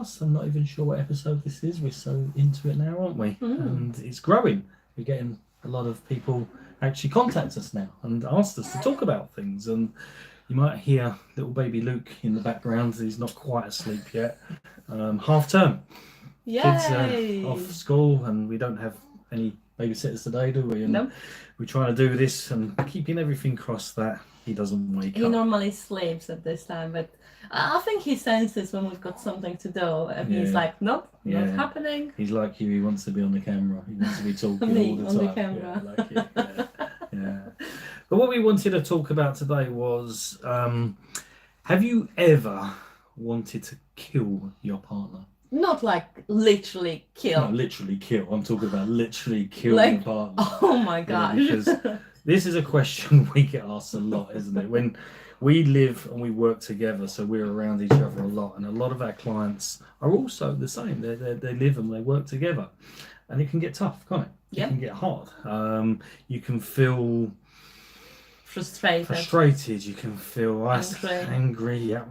I'm not even sure what episode this is. We're so into it now, aren't we? And it's growing. We're getting a lot of people actually contact us now and asked us to talk about things. And you might hear little baby Luke in the background. He's not quite asleep yet. Half term. Kids are off school and we don't have any babysitters today, do we? And Nope. we're trying to do this and keeping everything crossed that he doesn't wake He up. normally sleeps at this time, but I think he senses when we've got something to do, and he's Yeah. like, "Nope, not Yeah. happening." He's like you. He wants to be on the camera. He wants to be talking Me all the on time. the camera. Yeah, like it. Yeah. But what we wanted to talk about today was, have you ever wanted to kill your partner? Not like literally kill. Not literally kill. I'm talking about literally kill Like, your partner. Oh my gosh. Because this is a question we get asked a lot, isn't it? When we live and we work together, so we're around each other a lot, and a lot of our clients are also the same. They live and they work together, and it can get tough, can't it? Yep. It can get hard. You can feel frustrated. You can feel Angry. Yeah.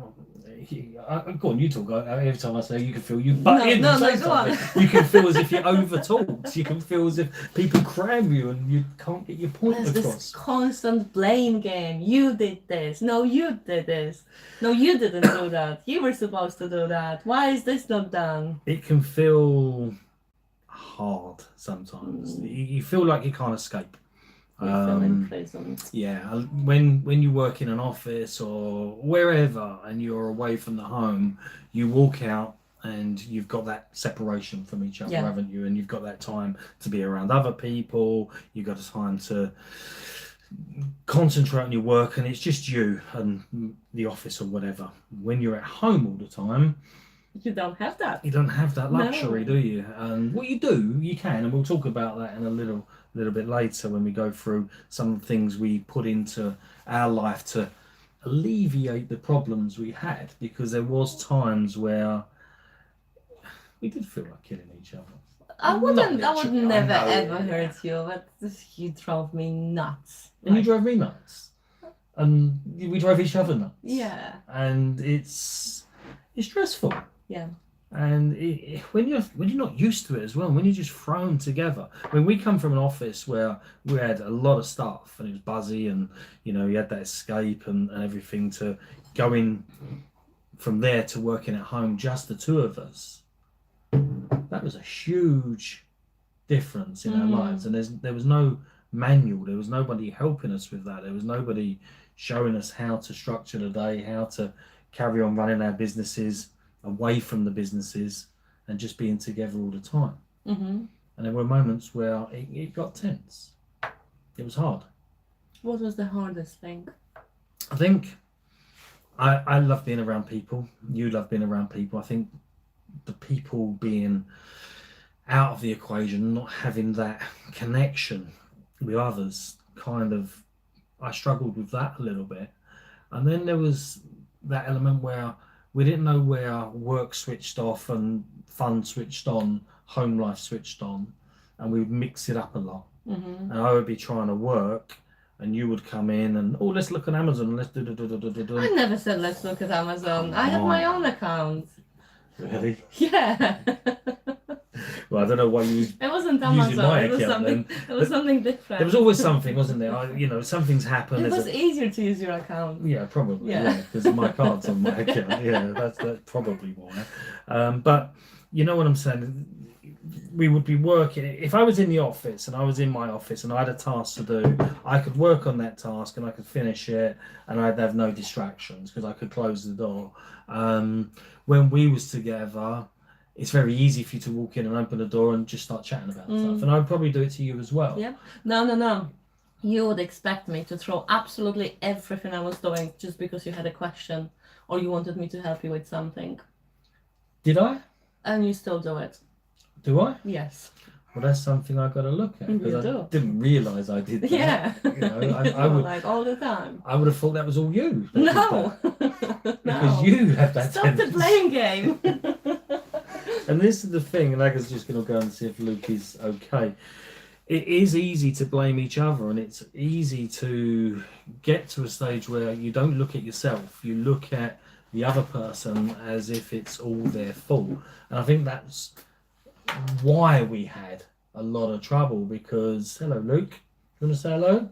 Go on, you talk. Every time I say you can feel, you butt in. No, and say go on. something. You can feel as if you're over talked. You can feel as if people cram you and you can't get your point There's across. this constant blame game. You did this. No, you did this. No, you didn't do that. You were supposed to do that. Why is this not done? It can feel hard sometimes. You feel like you can't escape. You feel imprisoned. Yeah, when you work in an office or wherever and you're away from the home, you walk out and you've got that separation from each other, haven't you? And you've got that time to be around other people. You've got time to concentrate on your work, and it's just you and the office or whatever. When you're at home all the time, you don't have that. You don't have that luxury, No. do you? And what you do, you can, and we'll talk about that in a little bit later when we go through some things we put into our life to alleviate the problems we had, because there was times where we did feel like killing each other. I would literally, never I know. ever hurt you, but you drove me nuts. And you drove me nuts, and we drove each other nuts. Yeah. And it's stressful. Yeah. And when you're not used to it as well, when you're just thrown together. I mean, we come from an office where we had a lot of stuff and it was buzzy, and you had that escape and everything, to going from there to working at home, just the two of us. That was a huge difference in our lives, and there was no manual. There was nobody helping us with that. There was nobody showing us how to structure the day, how to carry on running our businesses away from the businesses, and just being together all the time. And there were moments where it got tense. It was hard. What was the hardest thing? I think I love being around people. You love being around people. I think the people being out of the equation, not having that connection with others, I struggled with that a little bit. And then there was that element where we didn't know where work switched off and fun switched on, home life switched on, and we would mix it up a lot. And I would be trying to work, and you would come in and, let's look at Amazon, let's do. I never said let's look at Amazon. I have my own account. Really? Yeah. Well, I don't know why you. It wasn't Using Amazon. my It was account, something. then. It was something different. There was always something, wasn't there? Something's happened. It There's was easier to use your account. Yeah, probably. Yeah. Yeah, because my card's on my account. Yeah, that's probably why. But you know what I'm saying? We would be working. If I was in the office and I was in my office and I had a task to do, I could work on that task and I could finish it, and I'd have no distractions because I could close the door. When we was together, it's very easy for you to walk in and open the door and just start chatting about stuff. And I'd probably do it to you as well. Yeah. No. You would expect me to throw absolutely everything I was doing just because you had a question or you wanted me to help you with something. Did I? And you still do it. Do I? Yes. Well, that's something I've got to look at, You because I do. didn't realise I did that. Yeah. I would like all the time. I would have thought that was all you. that No. did that. No. Because you have that Stop the tendency. blame game. And this is the thing, and I was just going to go and see if Luke is okay. It is easy to blame each other, and it's easy to get to a stage where you don't look at yourself. You look at the other person as if it's all their fault. And I think that's why we had a lot of trouble because, hello, Luke. You want to say hello?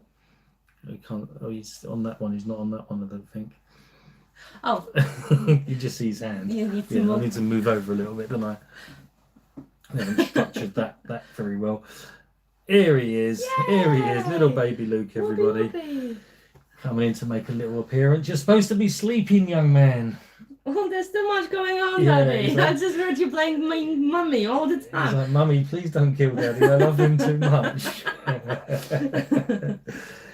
He can't. Oh, he's on that one. He's not on that one, I don't think. Oh, You just see his hand. you need to Yeah, I move. need to move over a little bit, don't I? I haven't structured that very well. Here he is. Here he is, little baby Luke, everybody. Whoopee. Coming in to make a little appearance. You're supposed to be sleeping, young man. Oh, there's too much going on, Yeah, Daddy. exactly. I just heard you playing my mummy all the He's time. like, Mummy, please don't kill Daddy. I love him too much.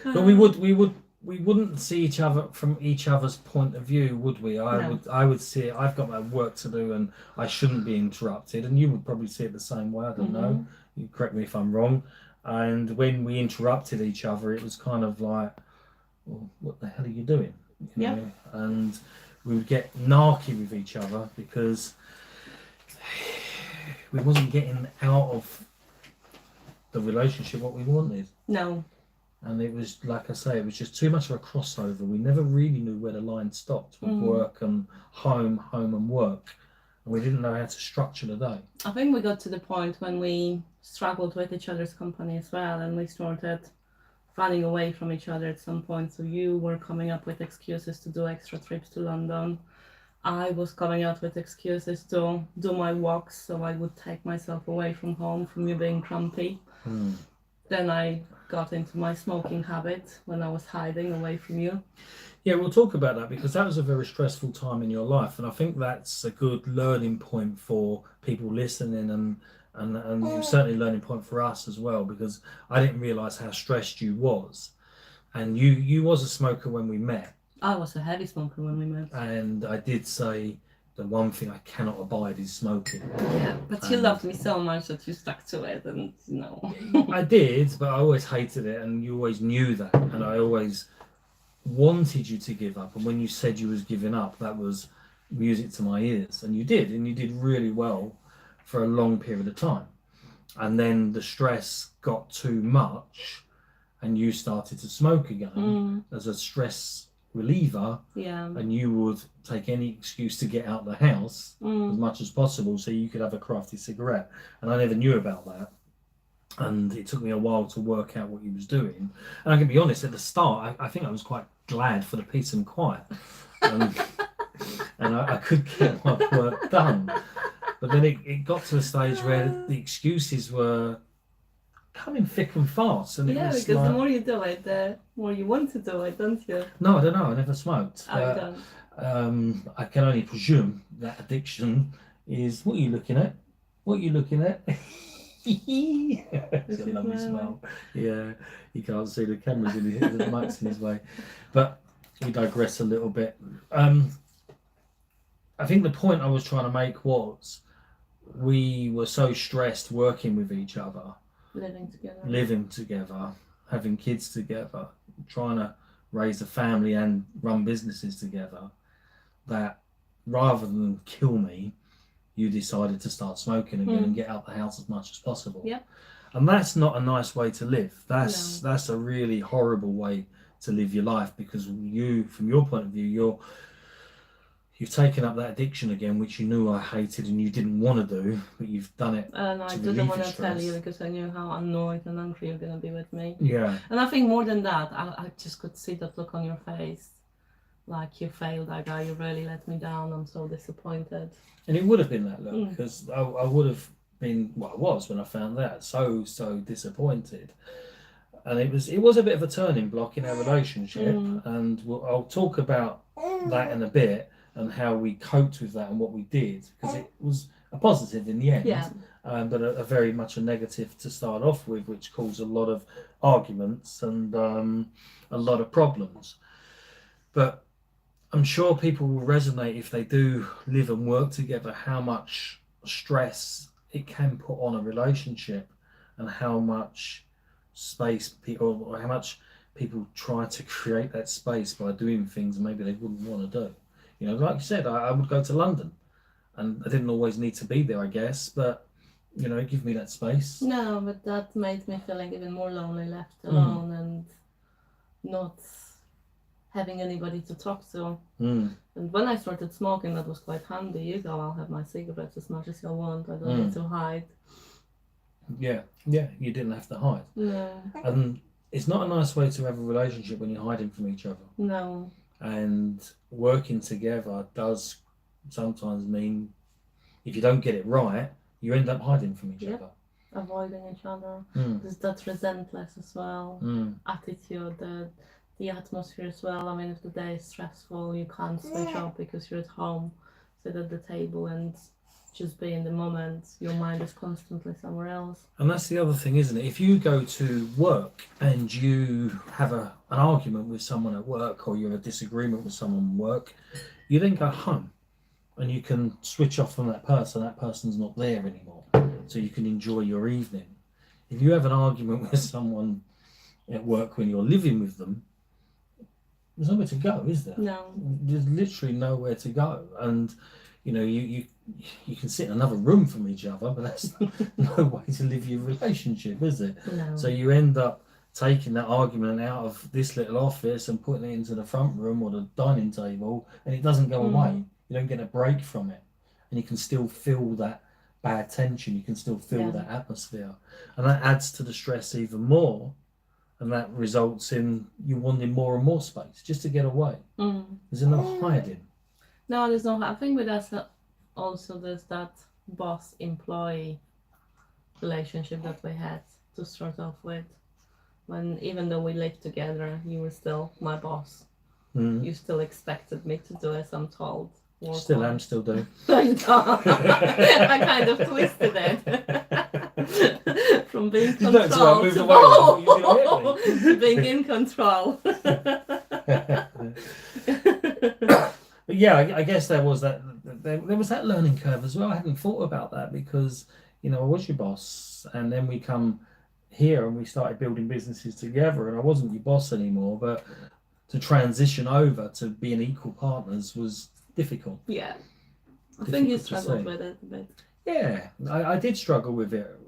But we wouldn't see each other from each other's point of view, would we? No. I would see it. I've got my work to do, and I shouldn't be interrupted. And you would probably see it the same way. I don't know. You correct me if I'm wrong. And when we interrupted each other, it was kind of like, well, what the hell are you doing? You know? And we would get narky with each other because we wasn't getting out of the relationship what we wanted. No. And it was, like I say, it was just too much of a crossover. We never really knew where the line stopped with work and home and work. And we didn't know how to structure the day. I think we got to the point when we struggled with each other's company as well, and we started running away from each other at some point. So you were coming up with excuses to do extra trips to London. I was coming out with excuses to do my walks, so I would take myself away from home from you being grumpy. Then I got into my smoking habit when I was hiding away from you. Yeah, we'll talk about that because that was a very stressful time in your life, and I think that's a good learning point for people listening, and certainly a learning point for us as well, because I didn't realise how stressed you was, and you was a smoker when we met. I was a heavy smoker when we met. And I did say the one thing I cannot abide is smoking. Yeah, but you loved me so much that you stuck to it, and I did, but I always hated it, and you always knew that, and I always wanted you to give up. And when you said you was giving up, that was music to my ears, and you did really well for a long period of time. And then the stress got too much, and you started to smoke again as a stress reliever. Yeah. And you would take any excuse to get out of the house as much as possible so you could have a crafty cigarette. And I never knew about that. And it took me a while to work out what you was doing. And I can be honest, at the start, I think I was quite glad for the peace and quiet. And I could get my work done. But then it got to a stage where the excuses were coming thick and fast. And it was because like, the more you do it, the more you want to do it, don't you? no, I don't know. I never smoked. Oh, you don't. I can only presume that addiction is what are you looking at? What are you looking at? It's a lovely smile. Yeah, you can't see the cameras in his, the mic's in his way. But we digress a little bit. I think the point I was trying to make was we were so stressed working with each other, living together, having kids together, trying to raise a family and run businesses together, that rather than kill me, you decided to start smoking again and get out the house as much as possible. Yep. And that's not a nice way to live. That's a really horrible way to live your life, because you, from your point of view, you've taken up that addiction again, which you knew I hated and you didn't want to do, but you've done it. And I didn't want to tell you because I knew how annoyed and angry you're going to be with me. Yeah. And I think more than that, I just could see that look on your face. Like, you failed that guy, you really let me down, I'm so disappointed. And it would have been that look, because I would have been, well, I was when I found that, so disappointed. And it was a bit of a turning block in our relationship, and I'll talk about that in a bit, and how we coped with that and what we did, because it was a positive in the end, but a very much a negative to start off with, which caused a lot of arguments and a lot of problems. But I'm sure people will resonate if they do live and work together, how much stress it can put on a relationship, and how much space people, or how much people try to create that space by doing things maybe they wouldn't want to do. You know, like you said, I would go to London, and I didn't always need to be there, I guess, but, you know, give me that space. No, but that made me feeling even more lonely, left alone, and not having anybody to talk to. Mm. And when I started smoking, that was quite handy. You go, I'll have my cigarettes as much as you want. I don't need to hide. Yeah, you didn't have to hide. No. And it's not a nice way to have a relationship when you're hiding from each other. No. And working together does sometimes mean if you don't get it right, you end up hiding from each other. Avoiding each other. Mm. There's that resentless as well. Attitude, the atmosphere as well. I mean, if the day is stressful, you can't switch off because you're at home, sit at the table and just be in the moment. Your mind is constantly somewhere else. And that's the other thing, isn't it? If you go to work and you have an argument with someone at work, or you have a disagreement with someone at work, you then go home and you can switch off from that person's not there anymore, so you can enjoy your evening. If you have an argument with someone at work when you're living with them, there's nowhere to go, is there? No. There's literally nowhere to go. And you can sit in another room from each other, but that's no way to live your relationship, is it? No. So you end up taking that argument out of this little office and putting it into the front room or the dining table, and it doesn't go away. You don't get a break from it, and you can still feel that bad tension. You can still feel that atmosphere, and that adds to the stress even more, and that results in you wanting more and more space just to get away. There's no hiding. No, there's no. I think with us also there's that boss-employee relationship that we had to start off with. When even though we lived together, you were still my boss. You still expected me to do as I'm told. Still am, still do. I kind of twisted it from being controlled to being in control. But yeah, I guess there was that learning curve as well. I hadn't thought about that because I was your boss, and then we come here and we started building businesses together, and I wasn't your boss anymore. But to transition over to being equal partners was difficult. Yeah, I think you struggled with it a bit. Yeah, I did struggle with it.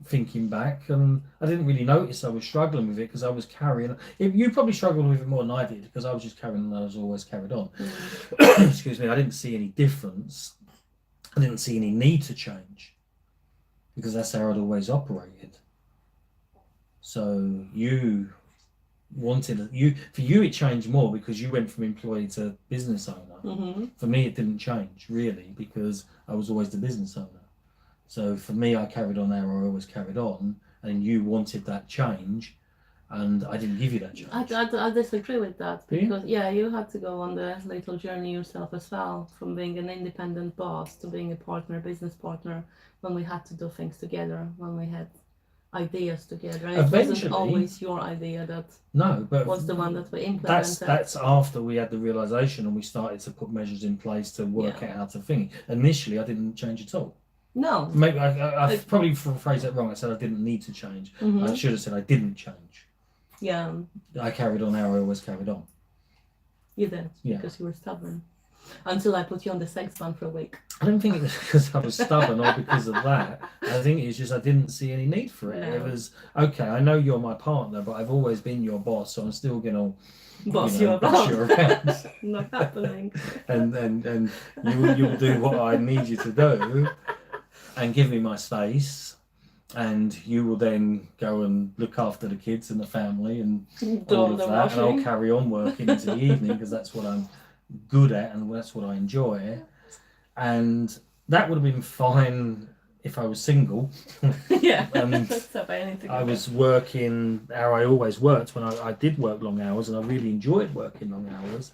Thinking back, and I didn't really notice I was struggling with it because I was carrying. You probably struggled with it more than I did because I was just carrying on. I was always carried on. Excuse me. I didn't see any difference. I didn't see any need to change because that's how I'd always operated. So you wanted for you it changed more because you went from employee to business owner. For me, it didn't change really because I was always the business owner. So for me, I carried on how I always carried on, and you wanted that change, and I didn't give you that change. I disagree with that because you had to go on the little journey yourself as well, from being an independent boss to being a business partner, when we had to do things together, when we had ideas together. And it wasn't always your idea that was the one that we implemented. That's after we had the realization and we started to put measures in place to work out how to think. Initially, I didn't change at all. No. Maybe I probably phrased that wrong. I said I didn't need to change. I should have said I didn't change. Yeah. I carried on how I always carried on. You did, because you were stubborn. Until I put you on the sex ban for a week. I don't think it was because I was stubborn or because of that. I think it's just I didn't see any need for it. No. It was, okay, I know you're my partner, but I've always been your boss, so I'm still going to boss you around. Not happening. and you'll do what I need you to do and give me my space, and you will then go and look after the kids and the family and all of that, washing. And I'll carry on working into the evening because that's what I'm good at and that's what I enjoy. And that would have been fine if I was single. Yeah. I was working how I always worked when I did work long hours, and I really enjoyed working long hours,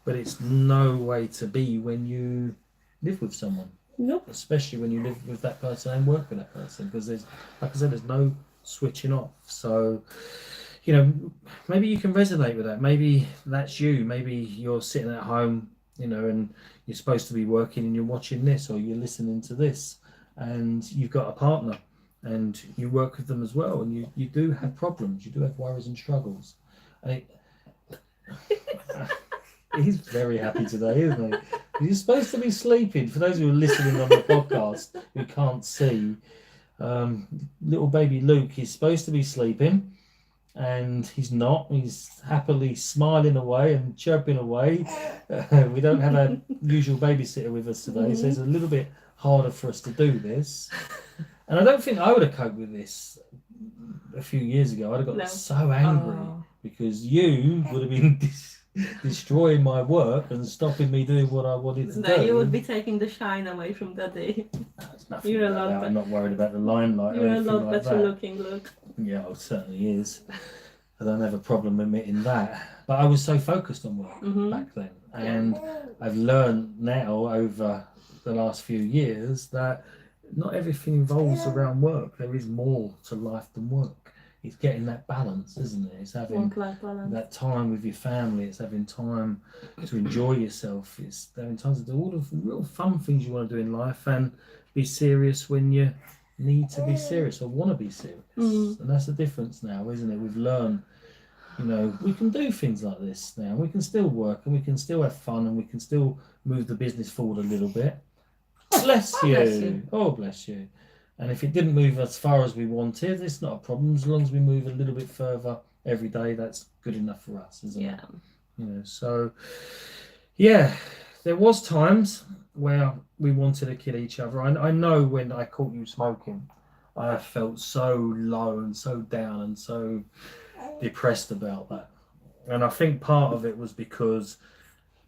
but it's no way to be when you live with someone. Nope. Especially when you live with that person and work with that person, because there's, like I said, there's no switching off. So, maybe you can resonate with that. Maybe that's you. Maybe you're sitting at home, and you're supposed to be working and you're watching this or you're listening to this, and you've got a partner and you work with them as well, and you do have problems. You do have worries and struggles. And he's very happy today, isn't he? He's supposed to be sleeping. For those who are listening on the podcast who can't see, little baby Luke is supposed to be sleeping, and he's not. He's happily smiling away and chirping away. We don't have our usual babysitter with us today, so it's a little bit harder for us to do this. And I don't think I would have coped with this a few years ago. I'd have got so angry because you would have been destroying my work and stopping me doing what I wanted to do. You would be taking the shine away from Daddy. You're a lot. I'm not worried about the limelight. You're or a lot like better that. looking, look. Yeah, it certainly is. I don't have a problem admitting that. But I was so focused on work back then, and I've learned now over the last few years that not everything involves around work. There is more to life than work. It's getting that balance, isn't it? It's having that time with your family. It's having time to enjoy yourself. It's having time to do all the real fun things you want to do in life and be serious when you need to be serious or want to be serious. And that's the difference now, isn't it? We've learned, we can do things like this now. We can still work and we can still have fun and we can still move the business forward a little bit. Bless you. Bless you. Oh, bless you. And if it didn't move as far as we wanted, it's not a problem. As long as we move a little bit further every day, that's good enough for us, isn't it? So, there was times where we wanted to kill each other. I know when I caught you smoking, I felt so low and so down and so depressed about that. And I think part of it was because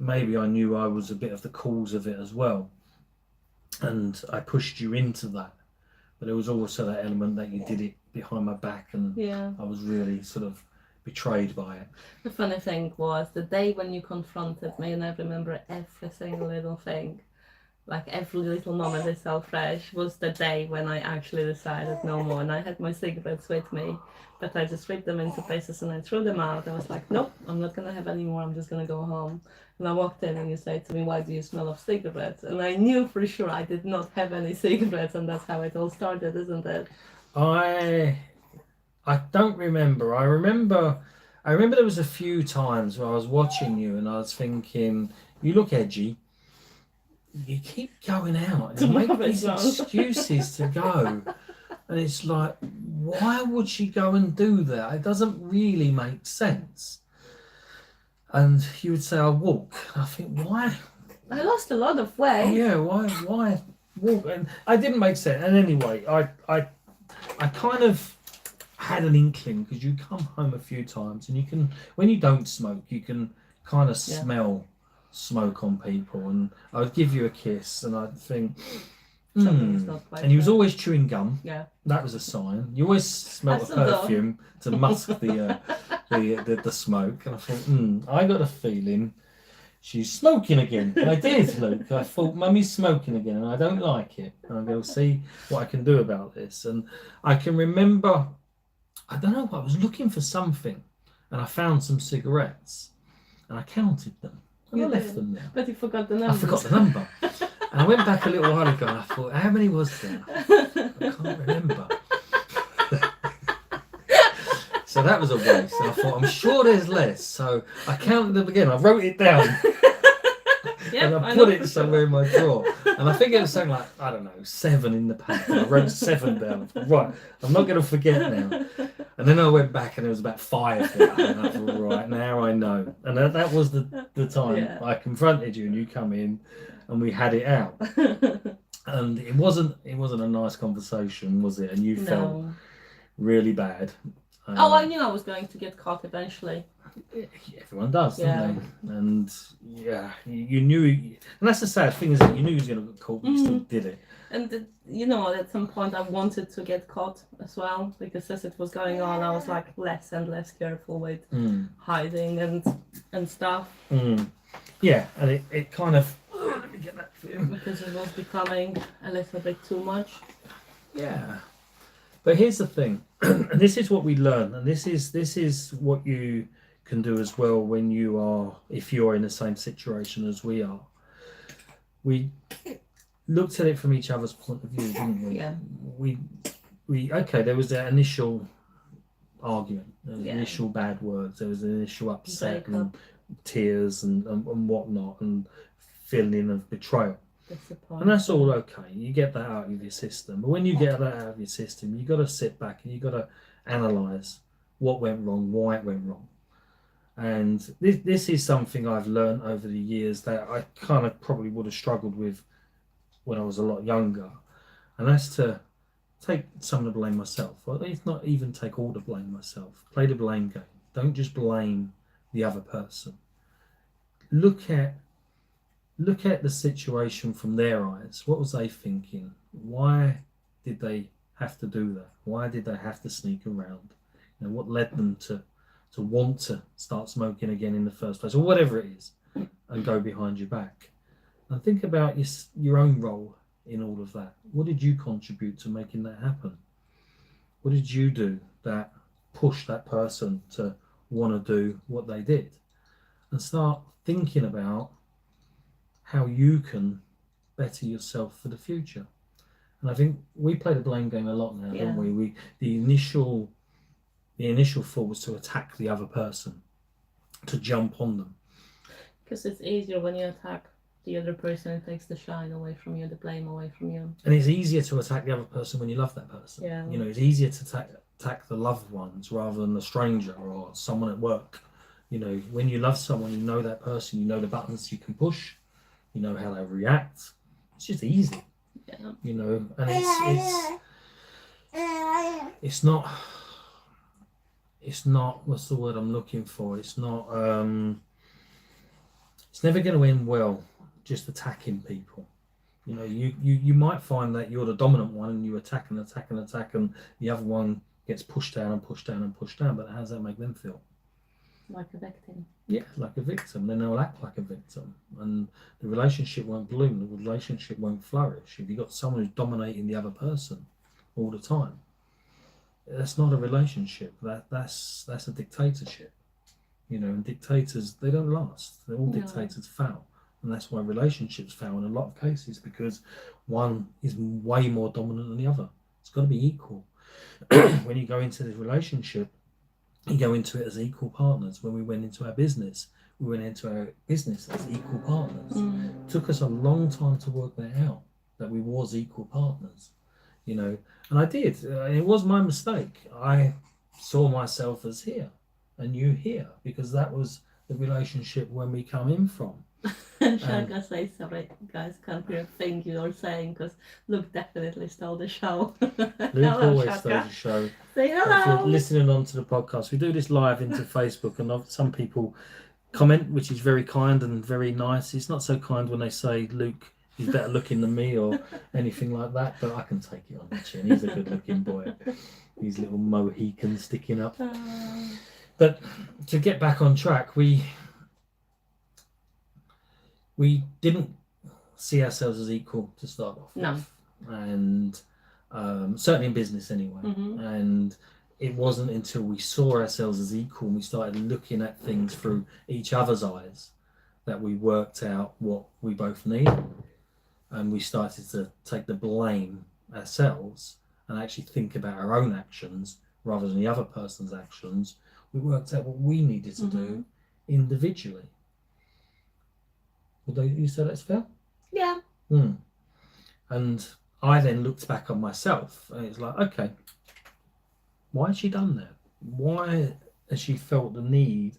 maybe I knew I was a bit of the cause of it as well. And I pushed you into that. But there was also that element that you did it behind my back and I was really sort of betrayed by it. The funny thing was the day when you confronted me, and I remember every single little thing, like every little moment is so fresh, was the day when I actually decided no more. And I had my cigarettes with me, but I just ripped them into pieces and I threw them out. I was like, nope, I'm not going to have any more. I'm just going to go home. And I walked in and you said to me, why do you smell of cigarettes? And I knew for sure I did not have any cigarettes, and that's how it all started, isn't it? I don't remember. I remember there was a few times where I was watching you and I was thinking, you look edgy. You keep going out and you make these excuses to go. And it's like, why would she go and do that? It doesn't really make sense. And you would say, I'll walk. I think, why? I lost a lot of weight. Yeah, why walk? And I didn't make sense. And anyway, I kind of had an inkling because you come home a few times and you can, when you don't smoke, you can kind of smell smoke on people. And I would give you a kiss and I'd think, and you was always chewing gum. Yeah, that was a sign. You always smelled a perfume to mask the smoke. And I thought, I got a feeling she's smoking again. And I did, Luke. I thought, Mummy's smoking again, and I don't like it. And I'm going to see what I can do about this. And I can remember, I don't know, I was looking for something, and I found some cigarettes, and I counted them, and I left them there. But you forgot the number. I forgot the number. And I went back a little while ago and I thought, how many was there? I can't remember. So that was a waste. And I thought, I'm sure there's less. So I counted them again. I wrote it down. And I put it somewhere in my drawer. And I think it was something like, I don't know, 7 in the pack. And I wrote 7 down. I thought, right, I'm not going to forget now. And then I went back and there was about 5 there. And I thought, right, now I know. And that was the time I confronted you and you come in. And we had it out, and it wasn't a nice conversation, was it? And you felt really bad. I knew I was going to get caught eventually. Everyone does, don't they? And you knew, and that's the sad thing, is that you knew you was going to get caught, but you still did it. And at some point I wanted to get caught as well, because as it was going on, I was like less and less careful with hiding and stuff. Yeah, and it kind of. Let me get that film. Because it was becoming a little bit too much. Yeah. But here's the thing, and this is what we learn, and this is what you can do as well when if you're in the same situation as we are. We looked at it from each other's point of view, didn't we? Yeah. We there was that initial argument, initial bad words, there was an initial upset and tears and whatnot, and feeling of betrayal. And that's all okay. You get that out of your system. But when you get that out of your system, you got to sit back and you got to analyse what went wrong, why it went wrong. And this is something I've learned over the years that I kind of probably would have struggled with when I was a lot younger. And that's to take some of the blame myself. Or if not even take all the blame myself. Play the blame game. Don't just blame the other person. Look at the situation from their eyes. What was they thinking? Why did they have to do that? Why did they have to sneak around? You know, what led them to want to start smoking again in the first place, or whatever it is, and go behind your back. And think about your own role in all of that. What did you contribute to making that happen? What did you do that pushed that person to want to do what they did? And start thinking about how you can better yourself for the future. And I think we play the blame game a lot now, don't we? The initial thought was to attack the other person, to jump on them. Because it's easier when you attack the other person, it takes the shine away from you, the blame away from you. And it's easier to attack the other person when you love that person. Yeah. You know, it's easier to attack the loved ones rather than the stranger or someone at work. You know, when you love someone, you know that person, you know the buttons you can push, you know how they react. It's just easy. Yeah. You know, and it's not what's the word I'm looking for? It's not it's never going to end well just attacking people. You know, you might find that you're the dominant one and you attack, and the other one gets pushed down, but how does that make them feel? Like a victim. Yeah, like a victim. Then they'll act like a victim, and the relationship won't bloom, the relationship won't flourish. If you've got someone who's dominating the other person all the time, that's not a relationship. That's a dictatorship. You know, and dictators, they don't last. They're all dictators fail. And that's why relationships fail in a lot of cases, because one is way more dominant than the other. It's got to be equal. When you go into this relationship, you go into it as equal partners. When we went into our business, we went into our business as equal partners. It took us a long time to work that out, that we was equal partners. You know, and I did. It was my mistake. I saw myself as here and you here, because that was the relationship when we come in from. Shall I say sorry, guys can't hear a thing you're saying, because Luke definitely stole the show. Luke always stole the show. Say hello. If you're listening on to the podcast, we do this live into Facebook, and some people comment, which is very kind and very nice. It's not so kind when they say Luke is better looking than me or anything like that, but I can take it on the chin. He's a good looking boy. His little Mohican sticking up. But to get back on track, we didn't see ourselves as equal to start off with. And certainly in business anyway. And it wasn't until we saw ourselves as equal and we started looking at things through each other's eyes that we worked out what we both need, and we started to take the blame ourselves and actually think about our own actions rather than the other person's actions. We worked out what we needed to do individually. Would you say that's fair? Yeah. And I then looked back on myself, and it's like, okay, why has she done that? Why has she felt the need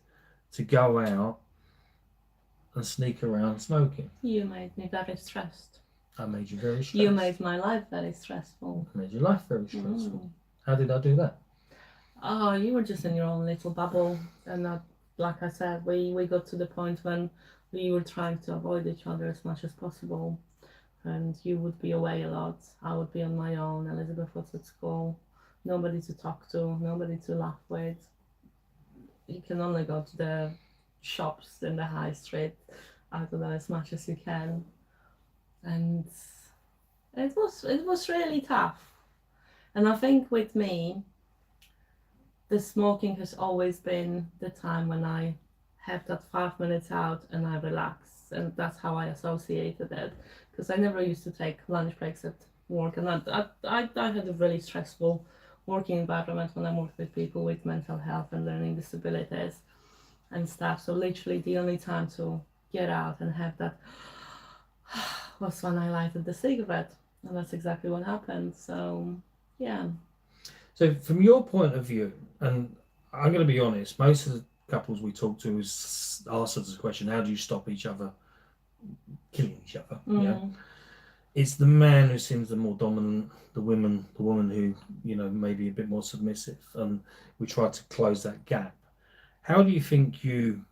to go out and sneak around smoking? You made me very stressed. I made you very stressed. You made my life very stressful. I made your life very stressful. How did I do that? Oh, you were just in your own little bubble, and like I said, we got to the point when we were trying to avoid each other as much as possible, and you would be away a lot, I would be on my own, Elizabeth was at school, nobody to talk to, nobody to laugh with. You can only go to the shops in the high street, I don't know, as much as you can, and it was really tough. And I think with me, the smoking has always been the time when I have that 5 minutes out and I relax, and that's how I associated it, because I never used to take lunch breaks at work, and I had a really stressful working environment when I worked with people with mental health and learning disabilities and stuff, so literally the only time to get out and have that was when I lighted the cigarette, and that's exactly what happened. So yeah. So from your point of view, and I'm going to be honest. Most of the couples we talk to is ask us the question: how do you stop each other killing each other? Yeah, it's the man who seems the more dominant, the woman who maybe a bit more submissive, and we try to close that gap. How do you think you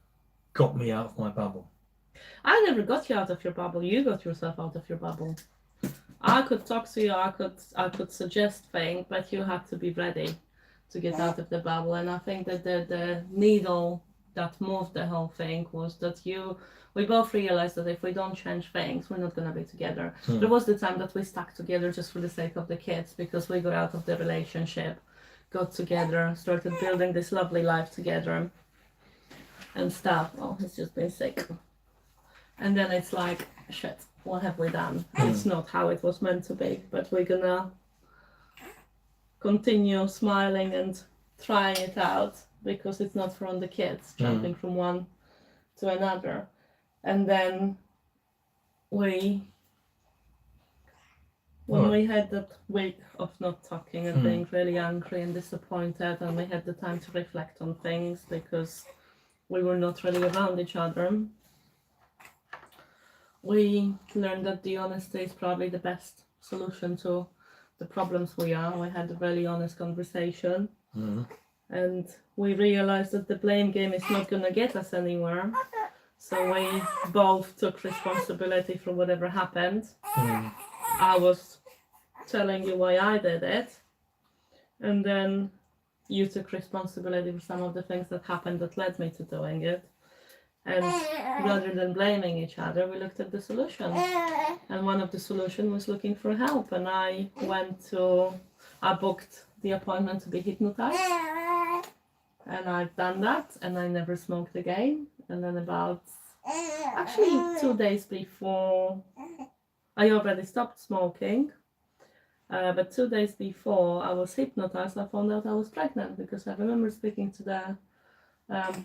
got me out of my bubble? I never got you out of your bubble. You got yourself out of your bubble. I could talk to you. I could suggest things, but you had to be ready to get out of the bubble. And I think that the needle that moved the whole thing was that we both realized that if we don't change things, we're not gonna be together. There was the time that we stuck together just for the sake of the kids, because we got out of the relationship, got together, started building this lovely life together and stuff. Oh, he's just been sick. And then it's like, shit, what have we done? It's not how it was meant to be, but we're gonna continue smiling and trying it out, because it's not for the kids, jumping from one to another. And then when we had that week of not talking and being really angry and disappointed, and we had the time to reflect on things because we were not really around each other, we learned that the honesty is probably the best solution to the problems we are. We had a really honest conversation, and we realized that the blame game is not going to get us anywhere. So we both took responsibility for whatever happened. I was telling you why I did it, and then you took responsibility for some of the things that happened that led me to doing it. And rather than blaming each other, we looked at the solution. And one of the solutions was looking for help. And I booked the appointment to be hypnotized. And I've done that, and I never smoked again. And then actually 2 days before, I already stopped smoking. But 2 days before I was hypnotized, I found out I was pregnant, because I remember speaking to the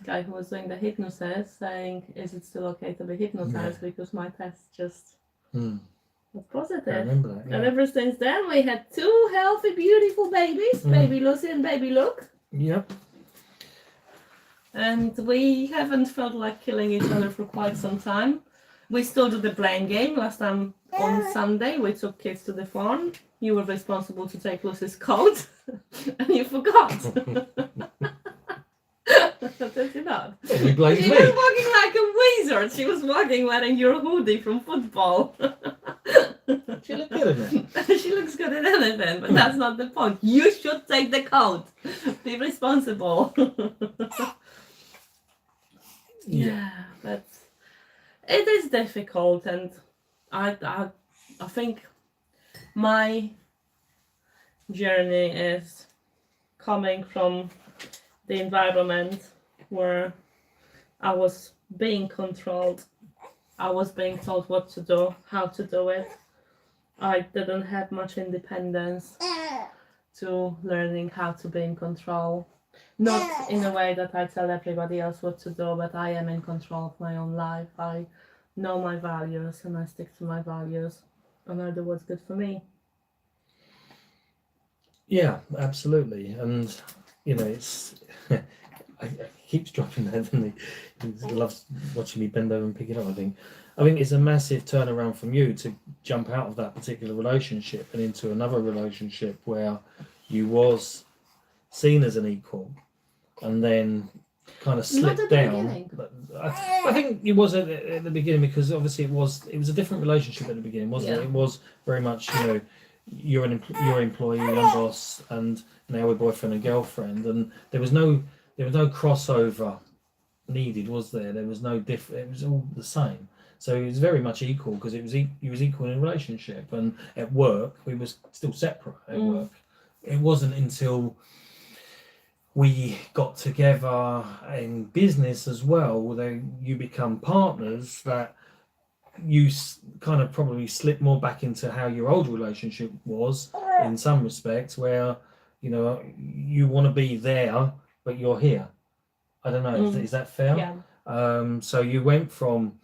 guy who was doing the hypnosis, saying, is it still okay to be hypnotized? Because my test just was positive. I remember that, yeah. And ever since then we had 2 healthy, beautiful babies, baby Lucy and baby Luke. Yep. And we haven't felt like killing each other for quite some time. We still do the blame game. Last time on Sunday we took kids to the farm. You were responsible to take Lucy's coat and you forgot. Did you not? You blamed She me. was walking like a wizard. She was walking wearing your hoodie from football. She looked good in it. She looks good in anything, but that's not the point. You should take the coat. Be responsible. Yeah, but it is difficult, and I think my journey is coming from the environment where I was being controlled. I was being told what to do, how to do it. I didn't have much independence to learning how to be in control. Not in a way that I tell everybody else what to do, but I am in control of my own life. I know my values and I stick to my values, and I do what's good for me. Yeah, absolutely. And it's I keeps dropping that, doesn't he? He loves watching me bend over and pick it up. I think it's a massive turnaround from you to jump out of that particular relationship and into another relationship where you was seen as an equal, and then kind of slipped down. I think it was at the beginning, because obviously it was a different relationship at the beginning, wasn't it? It was very much you're your employee, I'm boss, and now we're boyfriend and girlfriend, and there was no crossover needed, was there? There was no different. It was all the same. So it was very much equal, because you was equal in a relationship, and at work we was still separate at work. It wasn't until we got together in business as well, where you become partners, that you kind of probably slip more back into how your old relationship was in some respects, where you want to be there but you're here. I don't know, is that fair? Yeah. So you went from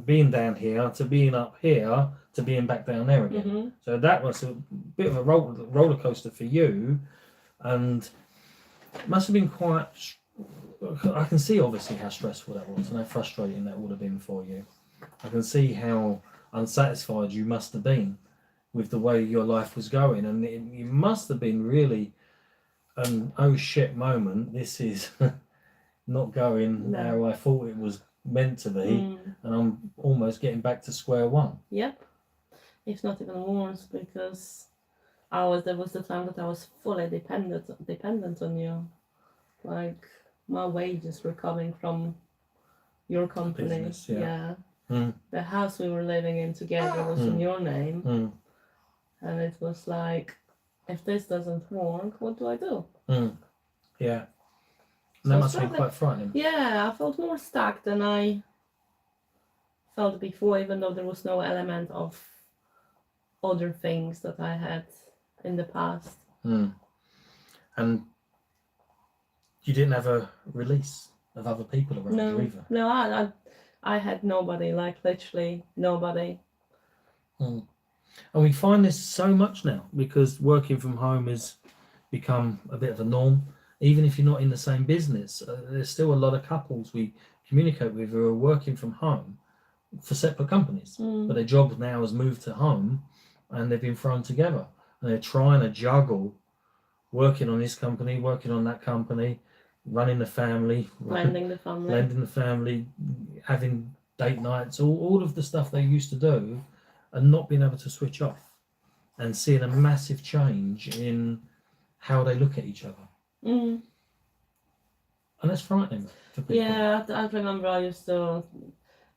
being down here to being up here to being back down there again. So that was a bit of a roller coaster for you, and it must have been quite. I can see obviously how stressful that was and how frustrating that would have been for you. I can see how unsatisfied you must have been with the way your life was going, and you must have been really an oh shit moment. This is not going how I thought it was meant to be, and I'm almost getting back to square one. Yep, if not even worse, because there was the time that I was fully dependent on you. Like, my wages were coming from your company. Business, yeah. The house we were living in together was in your name, and it was like, if this doesn't work, what do I do? Yeah. And that must have been quite frightening. Yeah, I felt more stuck than I felt before, even though there was no element of other things that I had in the past. And you didn't have a release of other people around you either? No, I had nobody, like literally nobody. And we find this so much now because working from home has become a bit of a norm. Even if you're not in the same business, there's still a lot of couples we communicate with who are working from home for separate companies. But their job now has moved to home and they've been thrown together. And they're trying to juggle working on this company, working on that company, running the family, blending the family, having date nights, all of the stuff they used to do, and not being able to switch off, and seeing a massive change in how they look at each other. And that's frightening for people. Yeah, I remember I used to,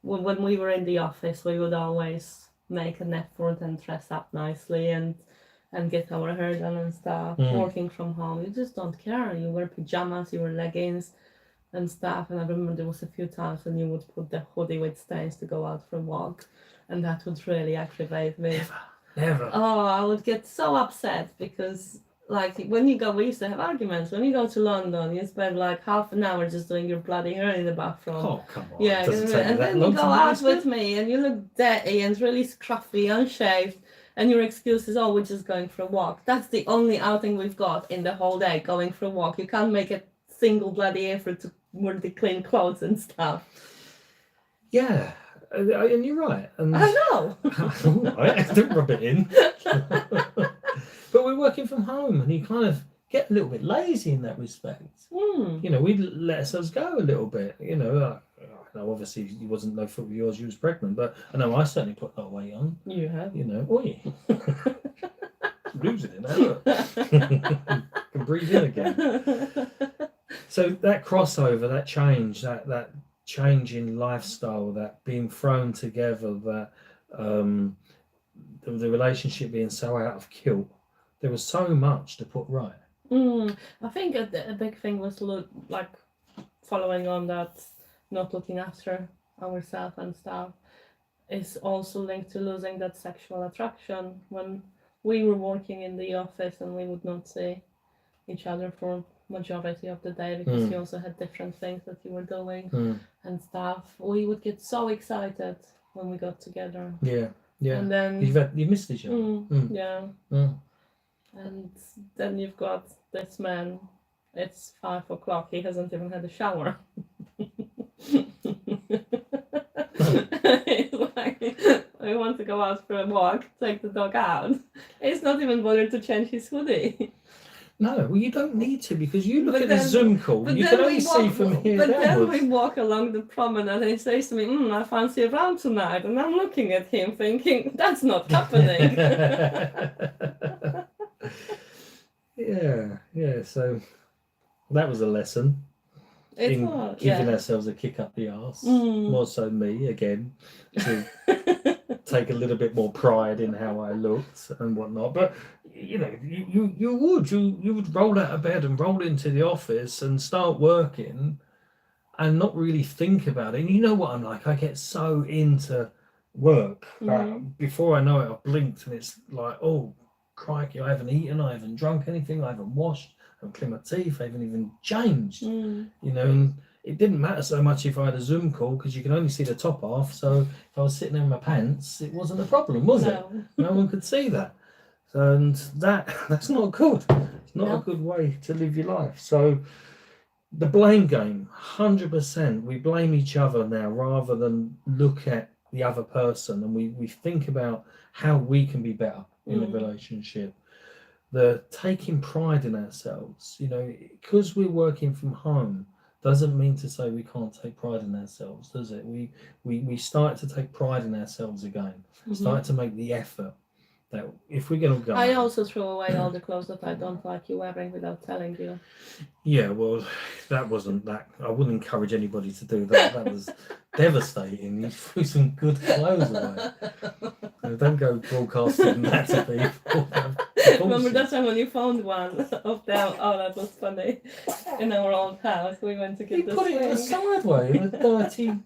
when we were in the office, we would always make an effort and dress up nicely and get our hair done and stuff. Working from home, you just don't care. You wear pajamas, you wear leggings and stuff. And I remember there was a few times when you would put the hoodie with stains to go out for a walk, and that would really aggravate me. Never. Oh, I would get so upset because, like, we used to have arguments. When you go to London, you spend like half an hour just doing your bloody hair in the bathroom. Oh, come on. Yeah, and then you go out with me and you look dirty and really scruffy, unshaved, and your excuse is, oh, we're just going for a walk. That's the only outing we've got in the whole day, going for a walk. You can't make a single bloody effort to wear the clean clothes and stuff. Yeah, and you're right. And I know. Right, don't rub it in. But we're working from home, and you kind of get a little bit lazy in that respect. You know, we let ourselves go a little bit. You know, obviously it wasn't no fault of yours. You was pregnant, but I know I certainly put a lot of weight on. You have. You know, oi, losing it now. Look. Can breathe in again. So that crossover, that change, that change in lifestyle, that being thrown together, that the relationship being so out of kilt. There was so much to put right. I think a big thing was like following on that, not looking after ourselves and stuff, is also linked to losing that sexual attraction. When we were working in the office and we would not see each other for majority of the day because you also had different things that you were doing and stuff, we would get so excited when we got together. Yeah. And then you missed each other. And then you've got this man, it's 5 o'clock, he hasn't even had a shower. He's like, I want to go out for a walk, take the dog out. He's not even bothered to change his hoodie. No, well, you don't need to, because you look at the Zoom call, you can only see from here But downwards. then we walk along the promenade and he says to me, I fancy a round tonight. And I'm looking at him thinking, that's not happening. Yeah, so that was a lesson. Giving ourselves a kick up the arse. More so me, again, to take a little bit more pride in how I looked and whatnot. But you know, you would roll out of bed and roll into the office and start working and not really think about it. And you know what I'm like, I get so into work that before I know it, I've blinked and it's like, oh crikey, I haven't eaten, I haven't drunk anything, I haven't washed, I haven't cleaned my teeth, I haven't even changed. You know, and it didn't matter so much if I had a Zoom call because you can only see the top half. So if I was sitting there in my pants, it wasn't a problem, was it? No one could see that. and that's not good. It's not No. a good way to live your life. So the blame game, 100%. We blame each other now rather than look at the other person, and we think about how we can be better in the relationship. The taking pride in ourselves, because we're working from home, doesn't mean to say we can't take pride in ourselves, does it? We start to take pride in ourselves again, start to make the effort that if we're going to go I out. also throw away all the clothes that I don't like you wearing without telling you. Yeah, well, that wasn't that. I wouldn't encourage anybody to do that. That was devastating. You threw some good clothes away. Don't go broadcasting that to people. Remember that time when you found one of them? Oh, that was funny. In our old house, we went to get You the put it in the swing. sideway in a dirty